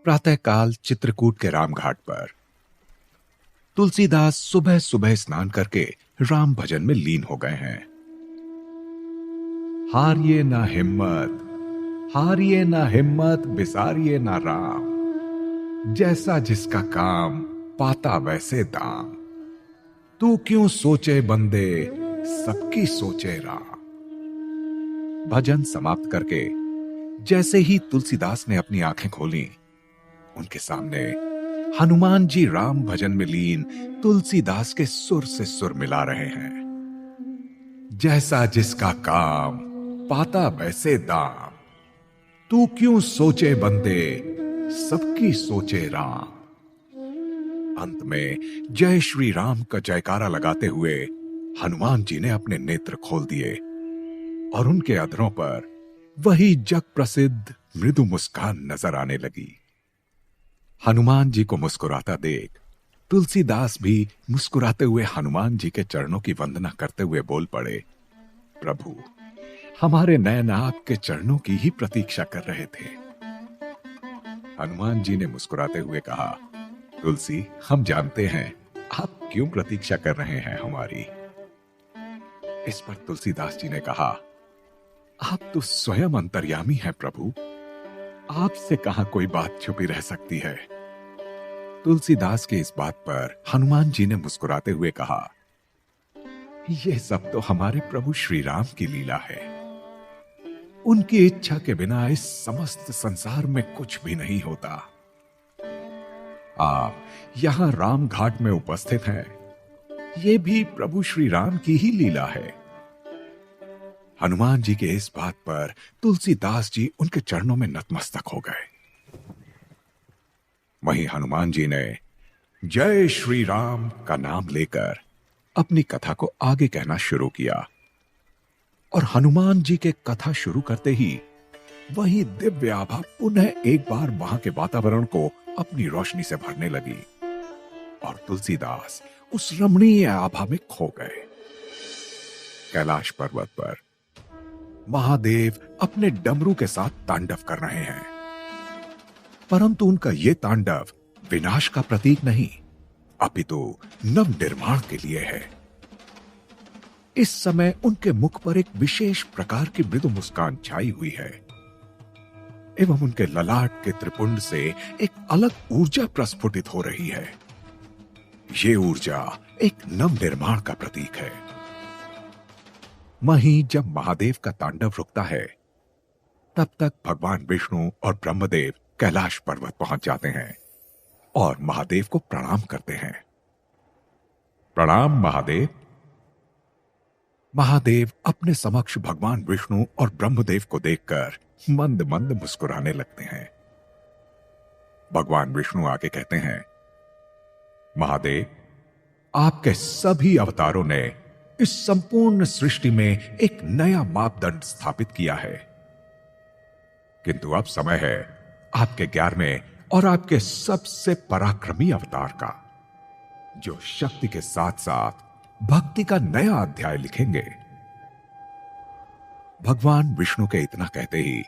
प्रातःकाल चित्रकूट के रामघाट पर तुलसीदास सुबह सुबह स्नान करके राम भजन में लीन हो गए हैं। हारिए ना हिम्मत, हारिए ना हिम्मत, बिसारिए ना राम, जैसा जिसका काम पाता वैसे दाम, तू क्यों सोचे बंदे सबकी सोचे राम। भजन समाप्त करके जैसे ही तुलसीदास ने अपनी आंखें खोली, उनके सामने हनुमान जी राम भजन में लीन तुलसीदास के सुर से सुर मिला रहे हैं। जैसा जिसका काम पाता वैसे दाम, तू क्यों सोचे बंदे सबकी सोचे राम। अंत में जय श्री राम का जयकारा लगाते हुए हनुमान जी ने अपने नेत्र खोल दिए और उनके अधरों पर वही जग प्रसिद्ध मृदु मुस्कान नजर आने लगी। हनुमान जी को मुस्कुराता देख तुलसीदास भी मुस्कुराते हुए हनुमान जी के चरणों की वंदना करते हुए बोल पड़े, प्रभु, हमारे नयन आपके चरणों की ही प्रतीक्षा कर रहे थे। हनुमान जी ने मुस्कुराते हुए कहा, तुलसी, हम जानते हैं आप क्यों प्रतीक्षा कर रहे हैं हमारी। इस पर तुलसीदास जी ने कहा, आप तो स्वयं अंतर्यामी हैं प्रभु, आपसे कहां कोई बात छुपी रह सकती है। तुलसीदास के इस बात पर हनुमान जी ने मुस्कुराते हुए कहा, यह सब तो हमारे प्रभु श्री राम की लीला है। उनकी इच्छा के बिना इस समस्त संसार में कुछ भी नहीं होता। आप यहां राम घाट में उपस्थित हैं, यह भी प्रभु श्री राम की ही लीला है। हनुमान जी के इस बात पर तुलसीदास जी उनके चरणों में नतमस्तक हो गए। वहीं हनुमान जी ने जय श्री राम का नाम लेकर अपनी कथा को आगे कहना शुरू किया और हनुमान जी के कथा शुरू करते ही वही दिव्य आभा पुनः एक बार वहां के वातावरण को अपनी रोशनी से भरने लगी और तुलसीदास उस रमणीय आभा में खो गए। कैलाश पर्वत पर महादेव अपने डमरू के साथ तांडव कर रहे हैं, परंतु उनका यह तांडव विनाश का प्रतीक नहीं, अपितु नव निर्माण के लिए है। इस समय उनके मुख पर एक विशेष प्रकार की मृदु मुस्कान छाई हुई है एवं उनके ललाट के त्रिपुंड से एक अलग ऊर्जा प्रस्फुटित हो रही है। ये ऊर्जा एक नव निर्माण का प्रतीक है। वहीं जब महादेव का तांडव रुकता है, तब तक भगवान विष्णु और ब्रह्मदेव कैलाश पर्वत पहुंच जाते हैं और महादेव को प्रणाम करते हैं। प्रणाम महादेव। महादेव अपने समक्ष भगवान विष्णु और ब्रह्मदेव को देखकर मंद मंद मुस्कुराने लगते हैं। भगवान विष्णु आगे कहते हैं, महादेव, आपके सभी अवतारों ने इस संपूर्ण सृष्टि में एक नया मापदंड स्थापित किया है, किंतु अब समय है आपके 11वें और आपके सबसे पराक्रमी अवतार का, जो शक्ति के साथ साथ भक्ति का नया अध्याय लिखेंगे। भगवान विष्णु के इतना कहते ही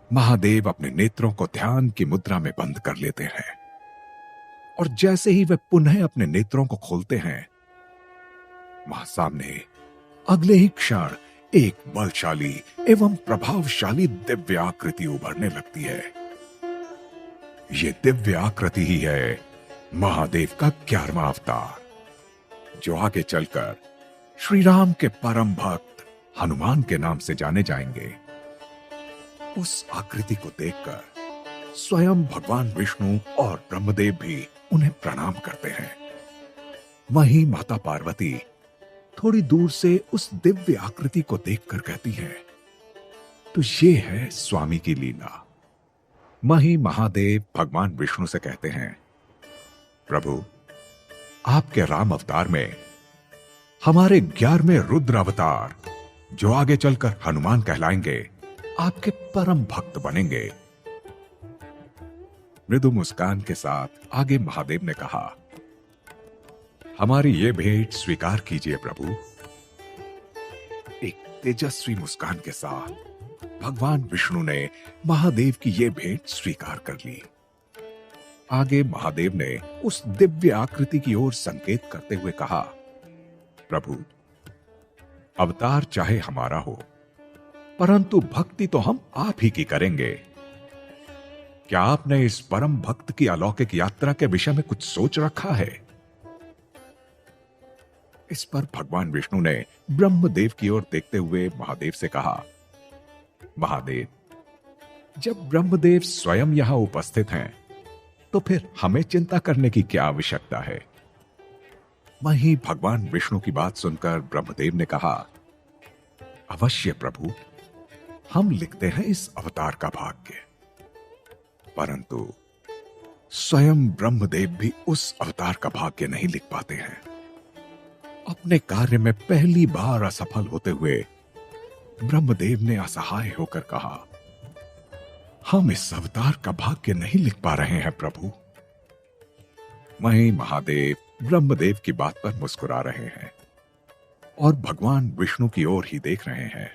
महादेव अपने नेत्रों को ध्यान की मुद्रा में बंद कर लेते हैं और जैसे ही वे पुनः अपने नेत्रों को खोलते हैं, वहां सामने अगले ही क्षण एक बलशाली एवं प्रभावशाली दिव्य आकृति उभरने लगती है। यह दिव्य आकृति ही है महादेव का 11वां अवतार, जो आगे चलकर श्री राम के परम भक्त हनुमान के नाम से जाने जाएंगे। उस आकृति को देखकर स्वयं भगवान विष्णु और ब्रह्मदेव भी उन्हें प्रणाम करते हैं। वहीं माता पार्वती थोड़ी दूर से उस दिव्य आकृति को देखकर कहती है, तो ये है स्वामी की लीला। वहीं महादेव भगवान विष्णु से कहते हैं, प्रभु, आपके राम अवतार में हमारे 11वें रुद्र अवतार, जो आगे चलकर हनुमान कहलाएंगे, आपके परम भक्त बनेंगे। मृदु मुस्कान के साथ आगे महादेव ने कहा, हमारी ये भेंट स्वीकार कीजिए प्रभु। एक तेजस्वी मुस्कान के साथ भगवान विष्णु ने महादेव की ये भेंट स्वीकार कर ली आगे महादेव ने उस दिव्य आकृति की ओर संकेत करते हुए कहा, प्रभु, अवतार चाहे हमारा हो, परंतु भक्ति तो हम आप ही की करेंगे। क्या आपने इस परम भक्त की अलौकिक यात्रा के विषय में कुछ सोच रखा है? इस पर भगवान विष्णु ने ब्रह्मदेव की ओर देखते हुए महादेव से कहा, महादेव, जब ब्रह्मदेव स्वयं यहां उपस्थित हैं, तो फिर हमें चिंता करने की क्या आवश्यकता है? वहीं भगवान विष्णु की बात सुनकर ब्रह्मदेव ने कहा, अवश्य प्रभु, हम लिखते हैं इस अवतार का भाग्य, परंतु स्वयं ब्रह्मदेव भी उस अवतार का भाग्य नहीं लिख पाते हैं। अपने कार्य में पहली बार असफल होते हुए ब्रह्मदेव ने असहाय होकर कहा, हम इस अवतार का भाग्य नहीं लिख पा रहे हैं प्रभु। वहीं महादेव ब्रह्मदेव की बात पर मुस्कुरा रहे हैं और भगवान विष्णु की ओर ही देख रहे हैं।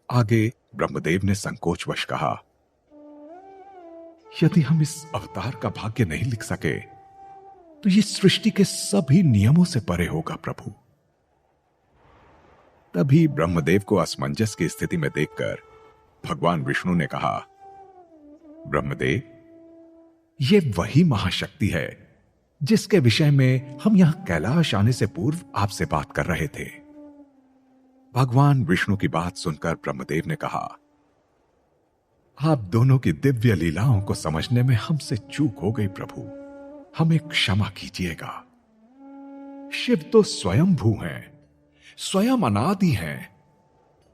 आगे ब्रह्मदेव ने संकोचवश कहा, यदि हम इस अवतार का भाग्य नहीं लिख सके तो ये सृष्टि के सभी नियमों से परे होगा प्रभु। तभी ब्रह्मदेव को असमंजस की स्थिति में देखकर भगवान विष्णु ने कहा, ब्रह्मदेव, ये वही महाशक्ति है जिसके विषय में हम यहां कैलाश आने से पूर्व आपसे बात कर रहे थे। भगवान विष्णु की बात सुनकर ब्रह्मदेव ने कहा, आप दोनों की दिव्य लीलाओं को समझने में हमसे चूक हो गई प्रभु, हमें क्षमा कीजिएगा। शिव तो स्वयं भू हैं, स्वयं अनादि हैं।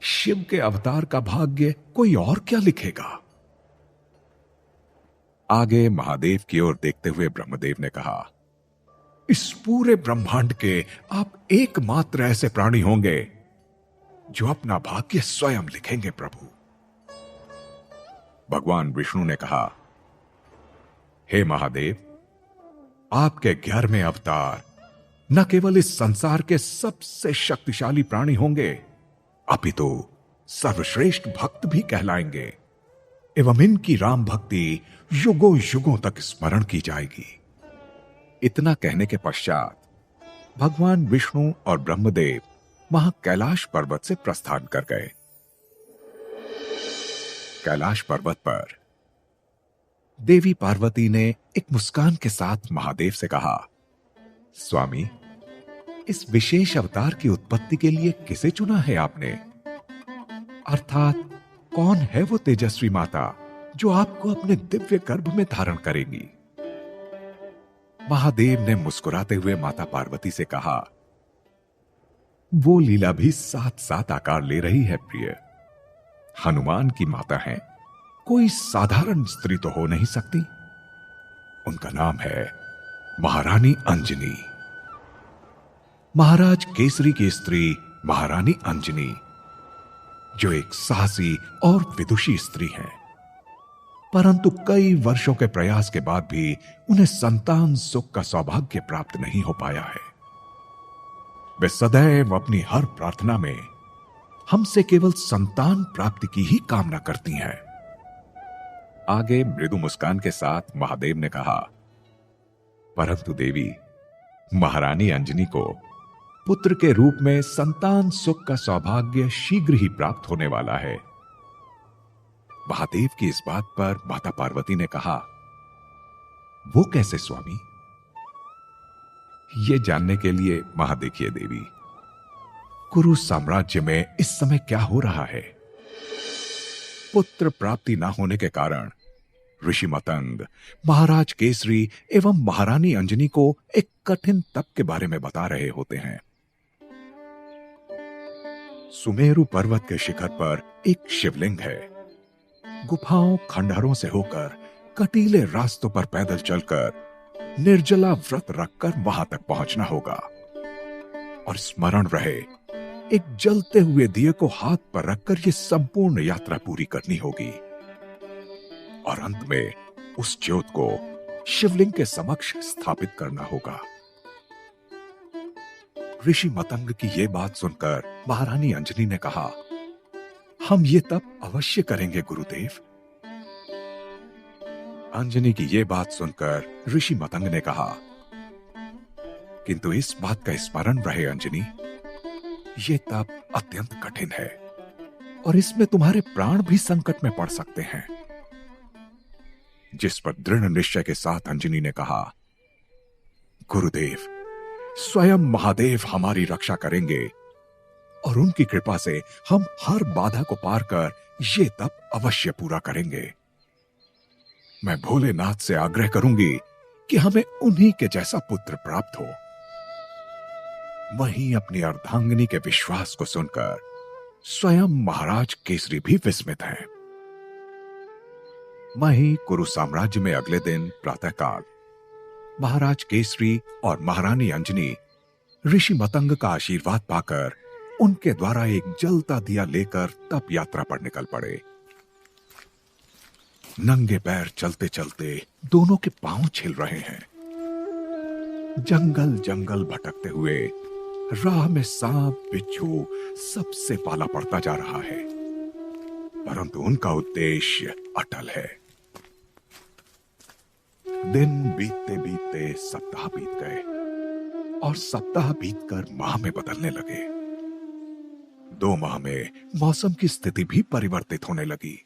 शिव के अवतार का भाग्य कोई और क्या लिखेगा? आगे महादेव की ओर देखते हुए ब्रह्मदेव ने कहा, इस पूरे ब्रह्मांड के आप एकमात्र ऐसे प्राणी होंगे जो अपना भाग्य स्वयं लिखेंगे प्रभु। भगवान विष्णु ने कहा, हे महादेव, आपके 11वें अवतार न केवल इस संसार के सबसे शक्तिशाली प्राणी होंगे, अपितु सर्वश्रेष्ठ भक्त भी कहलाएंगे एवं इनकी राम भक्ति युगों युगों तक स्मरण की जाएगी। इतना कहने के पश्चात भगवान विष्णु और ब्रह्मदेव वहां कैलाश पर्वत से प्रस्थान कर गए। कैलाश पर्वत पर देवी पार्वती ने एक मुस्कान के साथ महादेव से कहा, स्वामी, इस विशेष अवतार की उत्पत्ति के लिए किसे चुना है आपने? अर्थात कौन है वो तेजस्वी माता जो आपको अपने दिव्य गर्भ में धारण करेगी? महादेव ने मुस्कुराते हुए माता पार्वती से कहा, वो लीला भी साथ साथ आकार ले रही है प्रिय। हनुमान की माता है, कोई साधारण स्त्री तो हो नहीं सकती। उनका नाम है महारानी अंजनी। महाराज केसरी की स्त्री महारानी अंजनी, जो एक साहसी और विदुषी स्त्री है, परंतु कई वर्षों के प्रयास के बाद भी उन्हें संतान सुख का सौभाग्य प्राप्त नहीं हो पाया है। वे सदैव अपनी हर प्रार्थना में हमसे केवल संतान प्राप्ति की ही कामना करती हैं। आगे मृदु मुस्कान के साथ महादेव ने कहा, परंतु देवी, महारानी अंजनी को पुत्र के रूप में संतान सुख का सौभाग्य शीघ्र ही प्राप्त होने वाला है। महादेव की इस बात पर माता पार्वती ने कहा, वो कैसे स्वामी? ये जानने के लिए वहां देखिए देवी, कुरु साम्राज्य में इस समय क्या हो रहा है। पुत्र प्राप्ति न होने के कारण ऋषि मतंग महाराज केसरी एवं महारानी अंजनी को एक कठिन तप के बारे में बता रहे होते हैं। सुमेरु पर्वत के शिखर पर एक शिवलिंग है। गुफाओं खंडहरों से होकर कटीले रास्तों पर पैदल चलकर निर्जला व्रत रखकर वहां तक पहुंचना होगा और स्मरण रहे, एक जलते हुए दिए को हाथ पर रखकर यह संपूर्ण यात्रा पूरी करनी होगी और अंत में उस ज्योत को शिवलिंग के समक्ष स्थापित करना होगा। ऋषि मतंग की यह बात सुनकर महारानी अंजनी ने कहा, हम ये तप अवश्य करेंगे गुरुदेव। अंजनी की ये बात सुनकर ऋषि मतंग ने कहा, किंतु इस बात का स्मरण रहे अंजनी, ये तप अत्यंत कठिन है और इसमें तुम्हारे प्राण भी संकट में पड़ सकते हैं। जिस पर दृढ़ निश्चय के साथ अंजनी ने कहा, गुरुदेव, स्वयं महादेव हमारी रक्षा करेंगे और उनकी कृपा से हम हर बाधा को पार कर ये तप अवश्य पूरा करेंगे। मैं भोलेनाथ से आग्रह करूंगी कि हमें उन्हीं के जैसा पुत्र प्राप्त हो। वहीं अपनी अर्धांगिनी के विश्वास को सुनकर स्वयं महाराज केसरी भी विस्मित हैं। वहीं कुरु साम्राज्य में अगले दिन प्रातःकाल महाराज केसरी और महारानी अंजनी ऋषि मतंग का आशीर्वाद पाकर उनके द्वारा एक जलता दिया लेकर तप यात्रा पर निकल पड़े। नंगे पैर चलते चलते दोनों के पांव छिल रहे हैं। जंगल जंगल भटकते हुए राह में सांप बिच्छू सबसे पाला पड़ता जा रहा है, परंतु उनका उद्देश्य अटल है। दिन बीतते बीतते सप्ताह बीत गए और सप्ताह बीतकर माह में बदलने लगे। 2 माह में मौसम की स्थिति भी परिवर्तित होने लगी।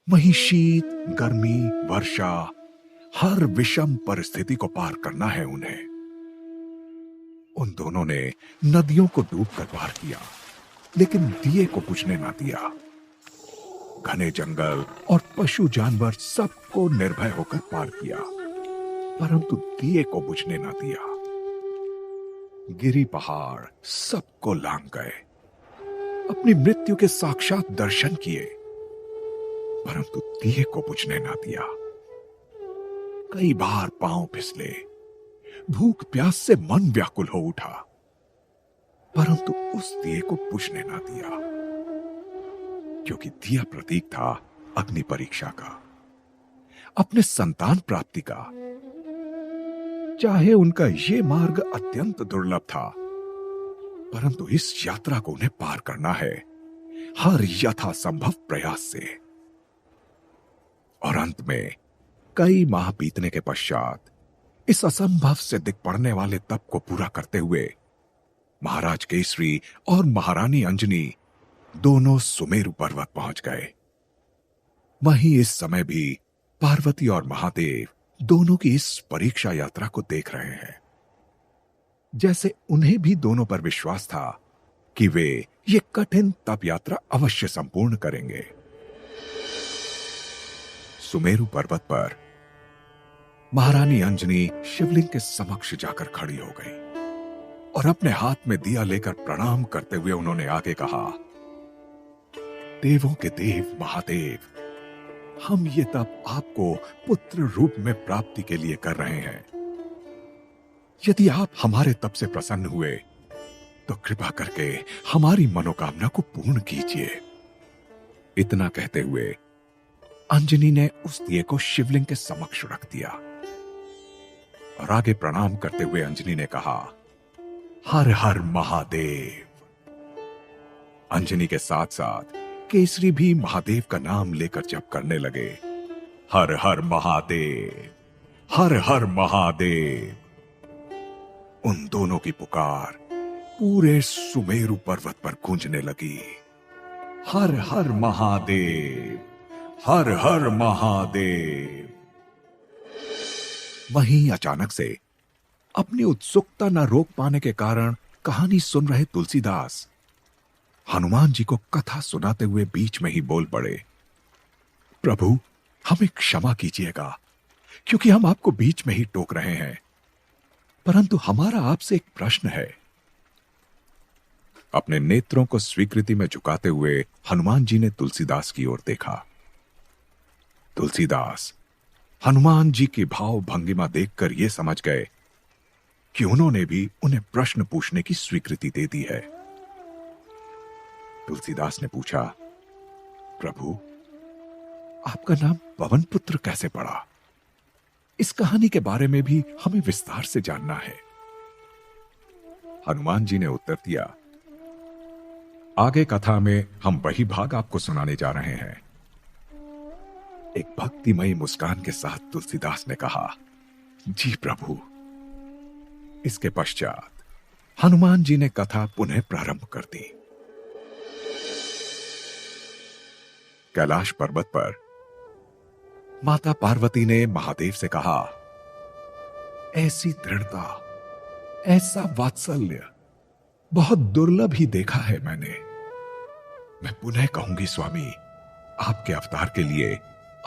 वहीं शीत, गर्मी, वर्षा, हर विषम परिस्थिति को पार करना है उन्हें। उन दोनों ने नदियों को डूबकर पार किया, लेकिन दिए को बुझने ना दिया। घने जंगल और पशु जानवर सबको निर्भय होकर पार किया, परंतु दिए को बुझने ना दिया। गिरी पहाड़ सबको लांघ गए, अपनी मृत्यु के साक्षात दर्शन किए, परंतु दिए को बुझने ना दिया। कई बार पांव फिसले, भूख प्यास से मन व्याकुल हो उठा, परंतु उस दिए को बुझने ना दिया, क्योंकि दिया प्रतीक था अग्नि परीक्षा का, अपने संतान प्राप्ति का। चाहे उनका ये मार्ग अत्यंत दुर्लभ था, परंतु इस यात्रा को उन्हें पार करना है हर यथासंभव प्रयास से। और अंत में कई माह बीतने के पश्चात इस असंभव से दिख पड़ने वाले तप को पूरा करते हुए महाराज केसरी और महारानी अंजनी दोनों सुमेरु पर्वत पहुंच गए। वहीं इस समय भी पार्वती और महादेव दोनों की इस परीक्षा यात्रा को देख रहे हैं, जैसे उन्हें भी दोनों पर विश्वास था कि वे ये कठिन तप यात्रा अवश्य संपूर्ण करेंगे। सुमेरु पर्वत पर महारानी अंजनी शिवलिंग के समक्ष जाकर खड़ी हो गई और अपने हाथ में दिया लेकर प्रणाम करते हुए उन्होंने आगे कहा, देवों के देव महादेव, हम ये तप आपको पुत्र रूप में प्राप्ति के लिए कर रहे हैं। यदि आप हमारे तप से प्रसन्न हुए तो कृपा करके हमारी मनोकामना को पूर्ण कीजिए। इतना कहते हुए अंजनी ने उस दिए को शिवलिंग के समक्ष रख दिया और आगे प्रणाम करते हुए अंजनी ने कहा, हर हर महादेव। अंजनी के साथ साथ केसरी भी महादेव का नाम लेकर जप करने लगे, हर हर महादेव, हर हर महादेव। उन दोनों की पुकार पूरे सुमेरु पर्वत पर गूंजने लगी, हर हर महादेव, हर हर महादेव। वहीं अचानक से अपनी उत्सुकता न रोक पाने के कारण कहानी सुन रहे तुलसीदास हनुमान जी को कथा सुनाते हुए बीच में ही बोल पड़े, प्रभु हमें क्षमा कीजिएगा, क्योंकि हम आपको बीच में ही टोक रहे हैं, परंतु हमारा आपसे एक प्रश्न है। अपने नेत्रों को स्वीकृति में झुकाते हुए हनुमान जी ने तुलसीदास की ओर देखा। तुलसीदास हनुमान जी की भाव भंगिमा देखकर यह समझ गए कि उन्होंने भी उन्हें प्रश्न पूछने की स्वीकृति दे दी है। तुलसीदास ने पूछा, प्रभु आपका नाम पवन पुत्र कैसे पड़ा? इस कहानी के बारे में भी हमें विस्तार से जानना है। हनुमान जी ने उत्तर दिया, आगे कथा में हम वही भाग आपको सुनाने जा रहे हैं। एक भक्तिमयी मुस्कान के साथ तुलसीदास ने कहा, जी प्रभु। इसके पश्चात हनुमान जी ने कथा पुनः प्रारंभ कर दी। कैलाश पर्वत पर माता पार्वती ने महादेव से कहा, ऐसी दृढ़ता, ऐसा वात्सल्य बहुत दुर्लभ ही देखा है मैंने। मैं पुनः कहूंगी स्वामी, आपके अवतार के लिए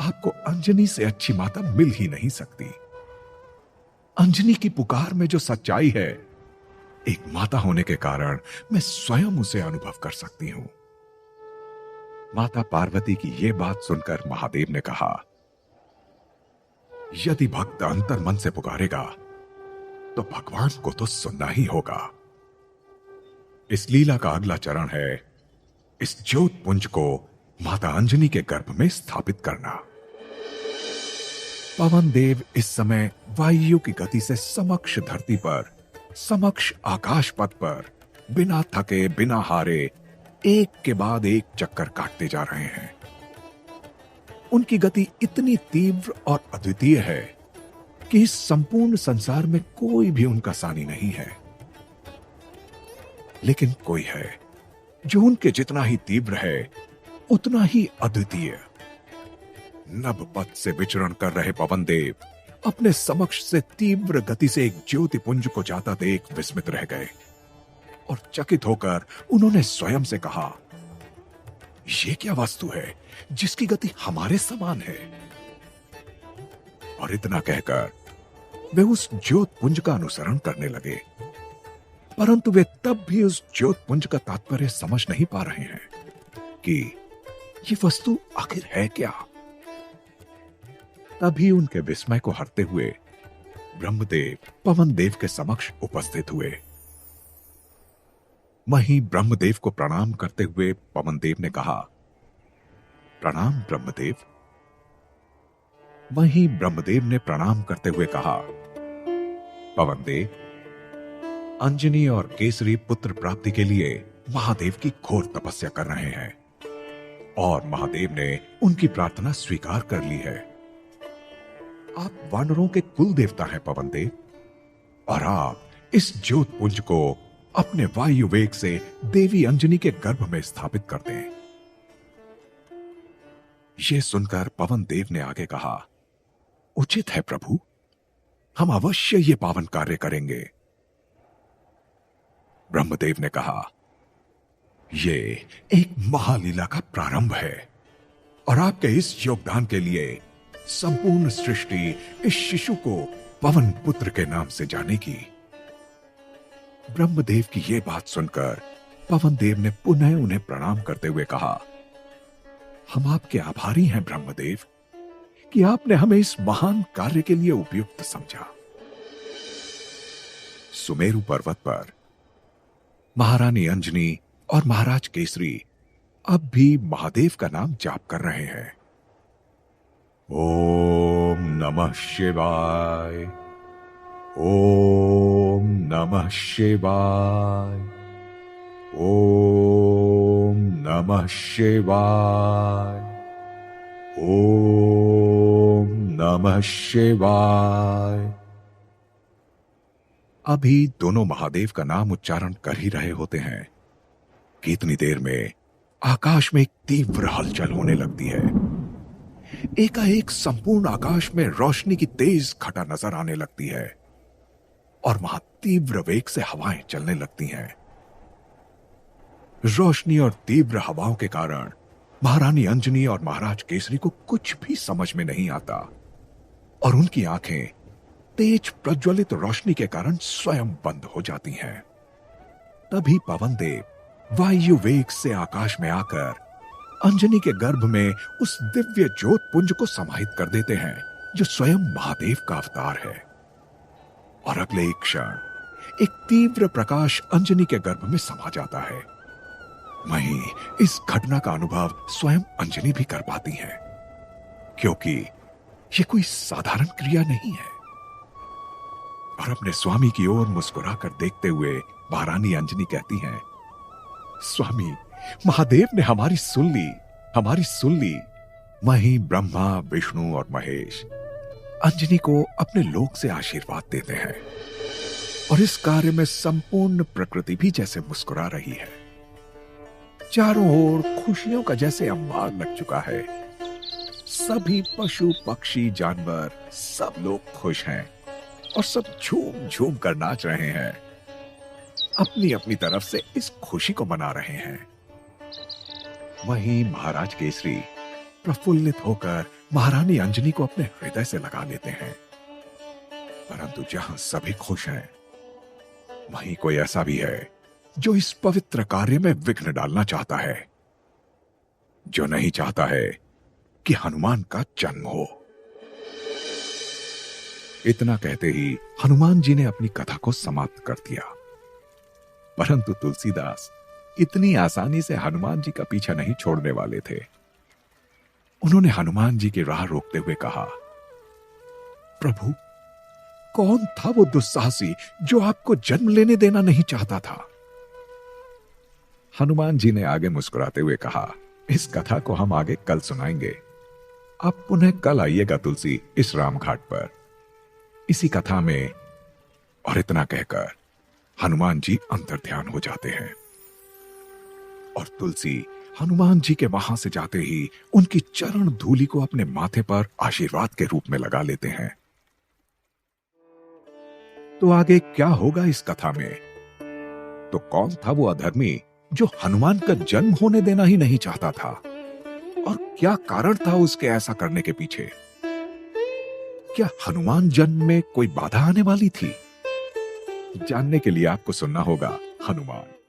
आपको अंजनी से अच्छी माता मिल ही नहीं सकती। अंजनी की पुकार में जो सच्चाई है, एक माता होने के कारण मैं स्वयं उसे अनुभव कर सकती हूं। माता पार्वती की यह बात सुनकर महादेव ने कहा, यदि भक्त अंतर मन से पुकारेगा तो भगवान को तो सुनना ही होगा। इस लीला का अगला चरण है इस ज्योत पुंज को माता अंजनी के गर्भ में स्थापित करना। पवन देव इस समय वायु की गति से समक्ष धरती पर, समक्ष आकाश पथ पर बिना थके बिना हारे एक के बाद एक चक्कर काटते जा रहे हैं। उनकी गति इतनी तीव्र और अद्वितीय है कि इस संपूर्ण संसार में कोई भी उनका सानी नहीं है। लेकिन कोई है जो उनके जितना ही तीव्र है उतना ही अद्वितीय। नभ पथ से विचरण कर रहे पवन देव अपने समक्ष से तीव्र गति से एक ज्योति पुंज को जाता देख विस्मित रह गए और चकित होकर उन्होंने स्वयं से कहा, यह क्या वस्तु है जिसकी गति हमारे समान है। और इतना कहकर वे उस ज्योत पुंज का अनुसरण करने लगे, परंतु वे तब भी उस ज्योत पुंज का तात्पर्य समझ नहीं पा रहे हैं कि ये वस्तु आखिर है क्या। तभी उनके विस्मय को हरते हुए ब्रह्मदेव पवन देव के समक्ष उपस्थित हुए। वहीं ब्रह्मदेव को प्रणाम करते हुए पवन देव ने कहा, प्रणाम ब्रह्मदेव। वहीं ब्रह्मदेव ने प्रणाम करते हुए कहा, पवन देव, अंजनी और केसरी पुत्र प्राप्ति के लिए महादेव की घोर तपस्या कर रहे हैं और महादेव ने उनकी प्रार्थना स्वीकार कर ली है। आप वानरों के कुल देवता हैं पवन देव, और आप इस ज्योत पुंज को अपने वायु वेग से देवी अंजनी के गर्भ में स्थापित कर दें। यह सुनकर पवन देव ने आगे कहा, उचित है प्रभु, हम अवश्य ये पावन कार्य करेंगे। ब्रह्मदेव ने कहा, यह एक महालीला का प्रारंभ है और आपके इस योगदान के लिए संपूर्ण सृष्टि इस शिशु को पवन पुत्र के नाम से जानेगी। ब्रह्मदेव की यह बात सुनकर पवन देव ने पुनः उन्हें प्रणाम करते हुए कहा, हम आपके आभारी हैं ब्रह्मदेव कि आपने हमें इस महान कार्य के लिए उपयुक्त समझा। सुमेरु पर्वत पर महारानी अंजनी और महाराज केसरी अब भी महादेव का नाम जाप कर रहे हैं। ओम नमः शिवाय, ओम नमः शिवाय, ओम नमः शिवाय, ओम नमः शिवाय। अभी दोनों महादेव का नाम उच्चारण कर ही रहे होते हैं कि इतनी देर में आकाश में एक तीव्र हलचल होने लगती है। एकाएक संपूर्ण आकाश में रोशनी की तेज घटा नजर आने लगती है और वहां तीव्र वेग से हवाएं चलने लगती हैं। रोशनी और तीव्र हवाओं के कारण महारानी अंजनी और महाराज केसरी को कुछ भी समझ में नहीं आता और उनकी आंखें तेज प्रज्वलित रोशनी के कारण स्वयं बंद हो जाती हैं। तभी पवन देव वायु वेग से आकाश में आकर अंजनी के गर्भ में उस दिव्य ज्योत पुंज को समाहित कर देते हैं जो स्वयं महादेव का अवतार है। और अगले एक क्षण एक तीव्र प्रकाश अंजनी के गर्भ में समा जाता है। वहीं इस घटना का अनुभव स्वयं अंजनी भी कर पाती है, क्योंकि यह कोई साधारण क्रिया नहीं है। और अपने स्वामी की ओर मुस्कुराकर देखते हुए महारानी अंजनी कहती हैं, स्वामी, महादेव ने हमारी सुन ली। वहीं ब्रह्मा, विष्णु और महेश अंजनी को अपने लोक से आशीर्वाद देते हैं और इस कार्य में संपूर्ण प्रकृति भी जैसे मुस्कुरा रही है। चारों ओर खुशियों का जैसे अंबार लग चुका है। सभी पशु, पक्षी, जानवर सब लोग खुश हैं और सब झूम झूम कर नाच रहे हैं, अपनी अपनी तरफ से इस खुशी को मना रहे हैं। वहीं महाराज केसरी प्रफुल्लित होकर महारानी अंजनी को अपने हृदय से लगा लेते हैं। परंतु जहां सभी खुश हैं, वहीं कोई ऐसा भी है जो इस पवित्र कार्य में विघ्न डालना चाहता है, जो नहीं चाहता है कि हनुमान का जन्म हो। इतना कहते ही हनुमान जी ने अपनी कथा को समाप्त कर दिया। परंतु तुलसीदास इतनी आसानी से हनुमान जी का पीछा नहीं छोड़ने वाले थे। उन्होंने हनुमान जी की राह रोकते हुए कहा, प्रभु, कौन था वो दुस्साहसी जो आपको जन्म लेने देना नहीं चाहता था? हनुमान जी ने आगे मुस्कुराते हुए कहा, इस कथा को हम आगे कल सुनाएंगे। आप पुनः कल आइएगा तुलसी इस रामघाट पर, इसी कथा में। और इतना कहकर हनुमान जी अंतर्ध्यान हो जाते हैं और तुलसी हनुमान जी के वहां से जाते ही उनकी चरण धूलि को अपने माथे पर आशीर्वाद के रूप में लगा लेते हैं। तो आगे क्या होगा इस कथा में? तो कौन था वो अधर्मी जो हनुमान का जन्म होने देना ही नहीं चाहता था, और क्या कारण था उसके ऐसा करने के पीछे? क्या हनुमान जन्म में कोई बाधा आने वाली थी? जानने के लिए आपको सुनना होगा हनुमान।